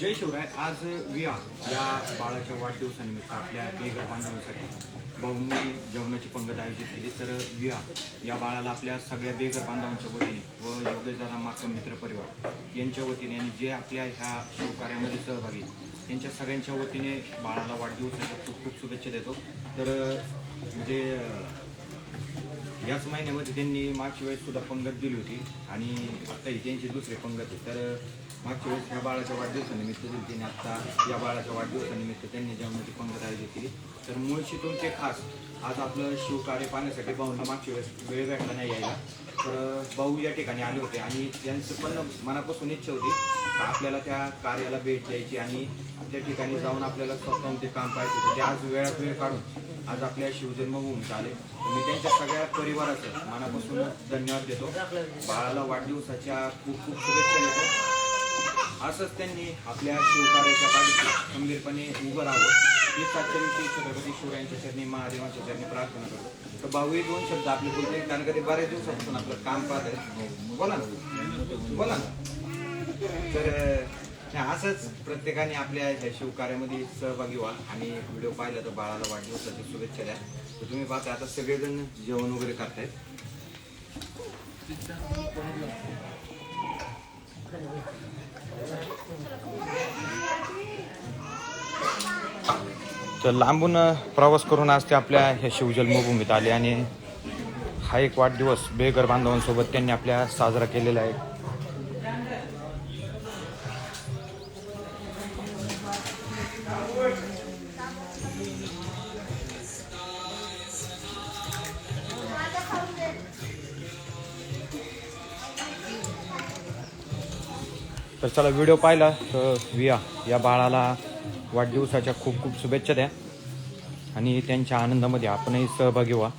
जय शिवराय. आज विया या बाळाच्या वाढदिवसानिमित्त आपल्या बेघर बांधवांसाठी भाऊंनी जेवणाची पंगत आयोजित केली. तर विया या बाळाला आपल्या सगळ्या बेघर बांधवांच्या वतीने व योगेशदादा माकम मित्र परिवार यांच्या वतीने आणि जे आपल्या ह्या शिवकार्यामध्ये सहभागी यांच्या सगळ्यांच्या वतीने बाळाला वाढदिवसाच्या खूप खूप शुभेच्छा देतो. तर म्हणजे याच महिन्यामध्ये त्यांनी मागच्या वेळेस सुद्धा पंगत दिली होती आणि आता ही त्यांची दुसरी पंगत आहे. तर मागच्या वेळेस ह्या बाळाच्या वाढदिवसानिमित्त दिली त्यांनी, आत्ता या बाळाच्या वाढदिवसानिमित्त त्यांनी जेवणाची पंगत आयोजित केली. तर मुळशीतून ते खास आज आपलं शिवकार्य पाहण्यासाठी भाऊंना मागच्या वेळेस वेळ भेटला नाही यायला. तर भाऊ या ठिकाणी आले होते आणि त्यांचं पण मनापासून इच्छा होती आपल्याला त्या कार्याला भेट द्यायची आणि त्या ठिकाणी जाऊन आपल्याला स्वतःहून ते काम पाहिजे होते. ते आज वेळात वेळ काढून आज आपल्या शिवजन्मभूमीत आले. मी त्यांच्या सगळ्या परिवाराचं मनापासून धन्यवाद देतो. बाळाला वाढदिवसाच्या खूप खूप शुभेच्छा देतो. असंच त्यांनी आपल्या शिवकार्याच्या पाठीशी खंबीरपणे उभं राहावं ही सातच्या दिवशी छत्रपती शिवरायांच्या चरणी महादेवांच्या चरणी प्रार्थना करतो. तर भाऊही दोन शब्द आपले बोलते कारण का ते बऱ्याच दिवसापासून आपलं काम पाहत आहे. बोला ना बोला ना. तर असंच प्रत्येकाने आपल्या ह्या शिवकार्यामध्ये सहभागी व्हा आणि व्हिडिओ पाहिला तर बाळाला वाढदिवसाची शुभेच्छा द्या. तर तुम्ही पाहता आता सगळेजण जेवण वगैरे करतायत. तर लांबून प्रवास करून आज ते आपल्या ह्या शिवजन्मभूमीत आले आणि हा एक वाढदिवस बेघर बांधवांसोबत त्यांनी आपल्या साजरा केलेला आहे. तर चला व्हिडिओ पाहिला तर विया या बाळाला वाढदिवसाच्या खूप खूप शुभेच्छा द्या आणि त्यांच्या आनंदामध्ये आपणही सहभागी व्हा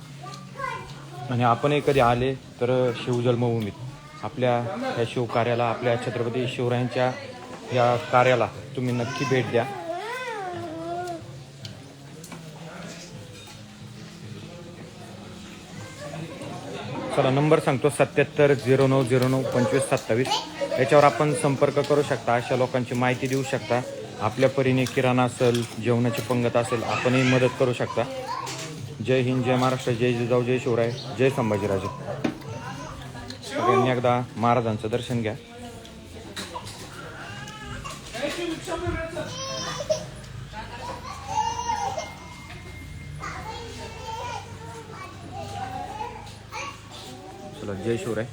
आणि आपणही कधी आले तर शिवजन्मभूमीत आपल्या या शिवकार्याला आपल्या छत्रपती शिवरायांच्या या कार्याला तुम्ही नक्की भेट द्या. चला नंबर सांगतो 7709092527. याच्यावर आपण संपर्क करू शकता. अशा लोकांची माहिती देऊ शकता. आपल्या परीने किराणा असेल, जेवणाची पंगत असेल, आपणही मदत करू शकता. जय हिंद, जय महाराष्ट्र, जय जिजाऊ, जय शिवराय, जय संभाजीराजे. सगळ्यांनी एकदा महाराजांचं दर्शन घ्या. चला जय शिवराय.